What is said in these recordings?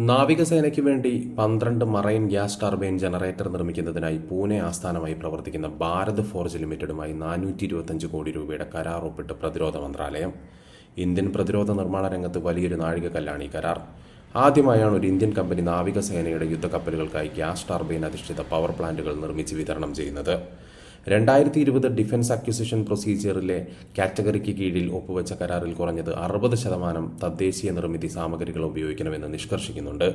നാവികസേനയ്ക്ക് വേണ്ടി 12 marine gas turbine generator നിർമ്മിക്കുന്നതിനായി പൂനെ ആസ്ഥാനമായി പ്രവർത്തിക്കുന്ന ഭാരത് ഫോർജ് ലിമിറ്റഡുമായി 425 കോടി രൂപയുടെ കരാർ ഒപ്പിട്ട് പ്രതിരോധ മന്ത്രാലയം. ഇന്ത്യൻ പ്രതിരോധ നിർമ്മാണ രംഗത്ത് വലിയൊരു നാഴികക്കല്ലാണ് ഈ കരാർ. ആദ്യമായാണ് ഒരു ഇന്ത്യൻ കമ്പനി നാവികസേനയുടെ യുദ്ധക്കപ്പലുകൾക്കായി ഗ്യാസ് ടർബൈൻ അധിഷ്ഠിത പവർ പ്ലാന്റുകൾ നിർമ്മിച്ച് വിതരണം ചെയ്യുന്നത്. 2020 ഡിഫൻസ് അക്വിസിഷൻ പ്രൊസീജിയറിലെ കാറ്റഗറിക്ക് കീഴിൽ ഒപ്പുവെച്ച കരാറിൽ കുറഞ്ഞത് 60% തദ്ദേശീയ നിർമ്മിതി സാമഗ്രികൾ ഉപയോഗിക്കണമെന്ന് നിഷ്കർഷിക്കുന്നുണ്ട്.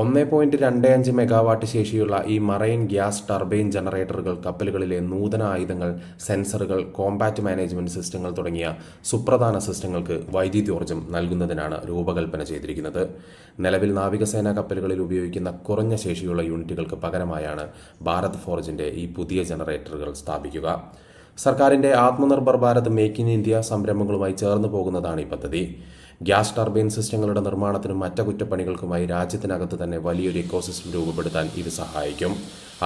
1.25 മെഗാവാട്ട് ശേഷിയുള്ള ഈ മറൈൻ ഗ്യാസ് ടർബൈൻ ജനറേറ്ററുകൾ കപ്പലുകളിലെ നൂതന ആയുധങ്ങൾ, സെൻസറുകൾ, കോമ്പാറ്റ് മാനേജ്മെന്റ് സിസ്റ്റങ്ങൾ തുടങ്ങിയ സുപ്രധാന സിസ്റ്റങ്ങൾക്ക് വൈദ്യുതോർജ്ജം നൽകുന്നതിനാണ് രൂപകൽപ്പന ചെയ്തിരിക്കുന്നത്. നിലവിൽ നാവികസേനാ കപ്പലുകളിൽ ഉപയോഗിക്കുന്ന കുറഞ്ഞ ശേഷിയുള്ള യൂണിറ്റുകൾക്ക് പകരമായാണ് ഭാരത് ഫോർജിന്റെ ഈ പുതിയ ജനറേറ്ററുകൾ സ്ഥാപിക്കുക. സർക്കാരിന്റെ Atmanirbhar Bharat make in India സംരംഭങ്ങളുമായി ചേർന്ന് പോകുന്നതാണ് ഈ പദ്ധതി. ഗ്യാസ് ടർബൈൻ സിസ്റ്റങ്ങളുടെ നിർമ്മാണത്തിനും അറ്റകുറ്റപ്പണികൾക്കുമായി രാജ്യത്തിനകത്ത് തന്നെ വലിയൊരു ഇക്കോസിസ്റ്റം രൂപപ്പെടുത്താൻ ഇത് സഹായിക്കും.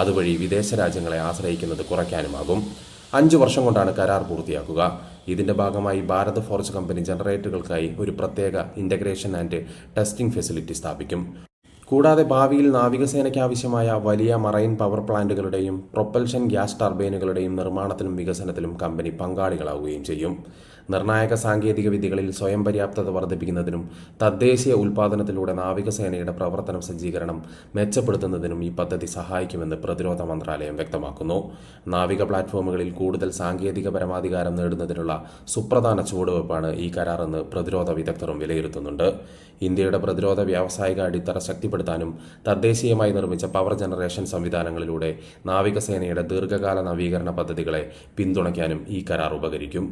അതുവഴി വിദേശ രാജ്യങ്ങളെ ആശ്രയിക്കുന്നത് കുറയ്ക്കാനുമാകും. 5 വർഷം കൊണ്ടാണ് കരാർ പൂർത്തിയാക്കുക. ഇതിന്റെ ഭാഗമായി ഭാരത് ഫോർജ് കമ്പനി ജനറേറ്ററുകൾക്കായി ഒരു പ്രത്യേക ഇന്റഗ്രേഷൻ ആൻഡ് ടെസ്റ്റിംഗ് ഫെസിലിറ്റി സ്ഥാപിക്കും. കൂടാതെ ഭാവിയിൽ നാവികസേനയ്ക്ക് ആവശ്യമായ വലിയ മറൈൻ പവർ പ്ലാന്റുകളുടെയും പ്രൊപ്പൽഷൻ ഗ്യാസ് ടർബൈനുകളുടെയും നിർമ്മാണത്തിലും വികസനത്തിലും കമ്പനി പങ്കാളികളാവുകയും ചെയ്യും. നിർണായക സാങ്കേതിക വിദ്യകളിൽ സ്വയം പര്യാപ്തത വർദ്ധിപ്പിക്കുന്നതിനും തദ്ദേശീയ ഉൽപ്പാദനത്തിലൂടെ നാവികസേനയുടെ പ്രവർത്തനം സജ്ജീകരണം മെച്ചപ്പെടുത്തുന്നതിനും ഈ പദ്ധതി സഹായിക്കുമെന്ന് പ്രതിരോധ മന്ത്രാലയം വ്യക്തമാക്കുന്നു. നാവിക പ്ലാറ്റ്ഫോമുകളിൽ കൂടുതൽ സാങ്കേതിക പരമാധികാരം നേടുന്നതിനുള്ള സുപ്രധാന ചുവടുവയ്പ്പാണ് ഈ കരാറെന്ന് പ്രതിരോധ വിദഗ്ധരും വിലയിരുത്തുന്നുണ്ട്. ഇന്ത്യയുടെ പ്രതിരോധ വ്യാവസായിക അടിത്തറ ശക്തിപ്പെടുത്താനും തദ്ദേശീയമായി നിർമ്മിച്ച പവർ ജനറേഷൻ സംവിധാനങ്ങളിലൂടെ നാവികസേനയുടെ ദീർഘകാല നവീകരണ പദ്ധതികളെ പിന്തുണയ്ക്കാനും ഈ കരാർ ഉപകരിക്കും.